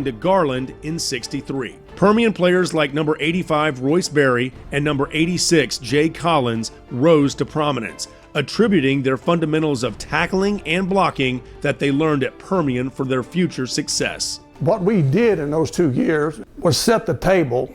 to Garland in '63. Permian players like number 85 Royce Berry and number 86 Jay Collins rose to prominence, attributing their fundamentals of tackling and blocking that they learned at Permian for their future success. What we did in those 2 years was set the table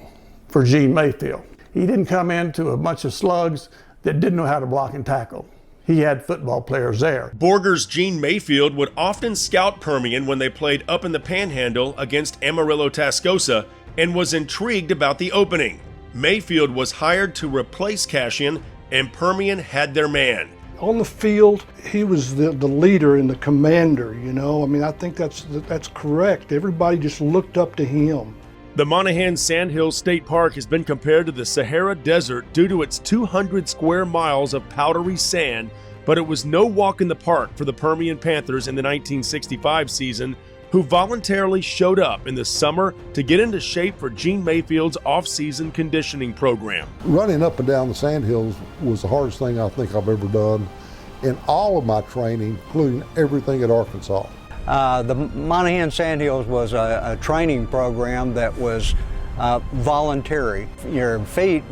for Gene Mayfield. He didn't come into a bunch of slugs that didn't know how to block and tackle. He had football players there. Borger's Gene Mayfield would often scout Permian when they played up in the Panhandle against Amarillo Tascosa and was intrigued about the opening. Mayfield was hired to replace Cashion, and Permian had their man. On the field, he was the leader and the commander, you know. I mean, I think that's correct. Everybody just looked up to him. The Monaghan Sandhills State Park has been compared to the Sahara Desert due to its 200 square miles of powdery sand, but it was no walk in the park for the Permian Panthers in the 1965 season, who voluntarily showed up in the summer to get into shape for Gene Mayfield's off-season conditioning program. Running up and down the Sandhills was the hardest thing I think I've ever done in all of my training, including everything at Arkansas. The Monaghan Sandhills was a training program that was voluntary. Your feet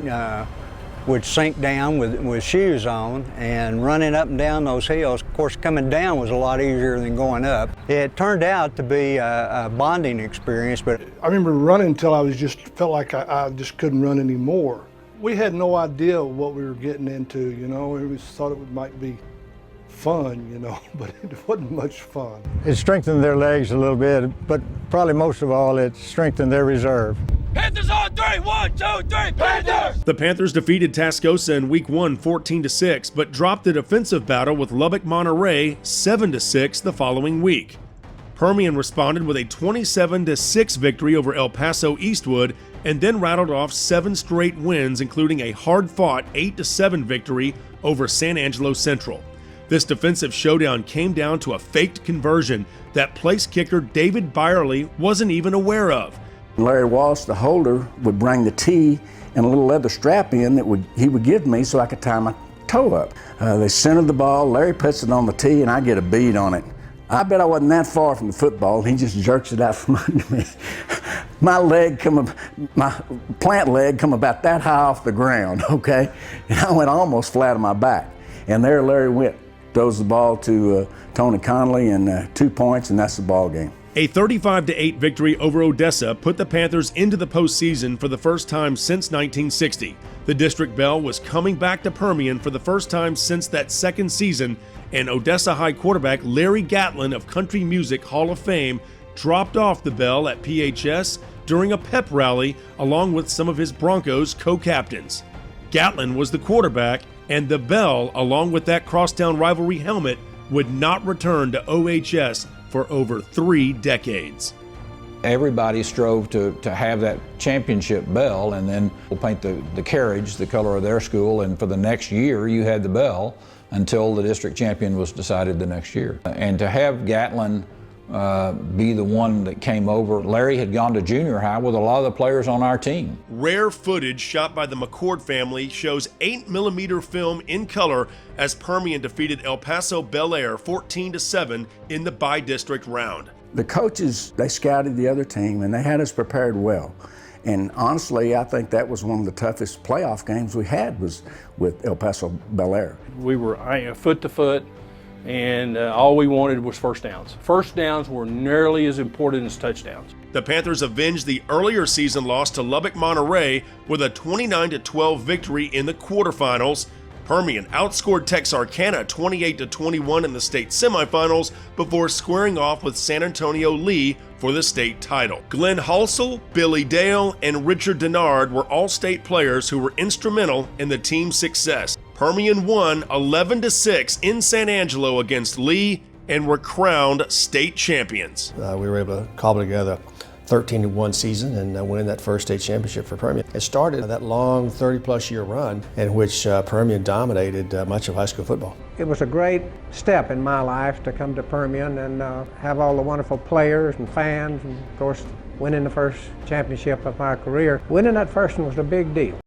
would sink down with shoes on, and running up and down those hills, of course coming down was a lot easier than going up. It turned out to be a bonding experience. But I remember running until I felt like I just couldn't run anymore. We had no idea what we were getting into, you know. We just thought it might be fun, you know, but it wasn't much fun. It strengthened their legs a little bit, but probably most of all, it strengthened their reserve. Panthers on three! 1, 2, 3, Panthers! The Panthers defeated Tascosa in Week 1 14-6, but dropped the defensive battle with Lubbock Monterey 7-6 the following week. Permian responded with a 27-6 victory over El Paso Eastwood, and then rattled off 7 straight wins, including a hard-fought 8-7 victory over San Angelo Central. This defensive showdown came down to a faked conversion that place kicker David Byerly wasn't even aware of. Larry Walsh, the holder, would bring the tee and a little leather strap in that he would give me so I could tie my toe up. They centered the ball, Larry puts it on the tee, and I get a bead on it. I bet I wasn't that far from the football. He just jerks it out from under me. My plant leg come about that high off the ground, okay? And I went almost flat on my back. And there Larry went, throws the ball to Tony Conley, and 2 points, and that's the ball game. A 35-8 victory over Odessa put the Panthers into the postseason for the first time since 1960. The District Bell was coming back to Permian for the first time since that second season, and Odessa High quarterback Larry Gatlin of Country Music Hall of Fame dropped off the bell at PHS during a pep rally along with some of his Broncos co-captains. Gatlin was the quarterback, and the bell, along with that crosstown rivalry helmet, would not return to OHS for over 3 decades. Everybody strove to have that championship bell, and then we'll paint the carriage the color of their school, and for the next year you had the bell until the district champion was decided the next year. And to have Gatlin be the one that came over. Larry had gone to junior high with a lot of the players on our team. Rare footage shot by the McCord family shows 8mm film in color as Permian defeated El Paso Bel Air 14-7 in the bi-district round. The coaches, they scouted the other team and they had us prepared well. And honestly, I think that was one of the toughest playoff games we had was with El Paso Bel Air. We were foot to foot, and all we wanted was first downs. First downs were nearly as important as touchdowns. The Panthers avenged the earlier season loss to Lubbock Monterey with a 29-12 victory in the quarterfinals. Permian outscored Texarkana 28-21 in the state semifinals before squaring off with San Antonio Lee for the state title. Glenn Halsell, Billy Dale, and Richard Denard were all state players who were instrumental in the team's success. Permian won 11-6 in San Angelo against Lee and were crowned state champions. We were able to cobble together a 13-1 season and win that first state championship for Permian. It started that long 30-plus year run in which Permian dominated much of high school football. It was a great step in my life to come to Permian and have all the wonderful players and fans, and of course winning the first championship of my career. Winning that first one was a big deal.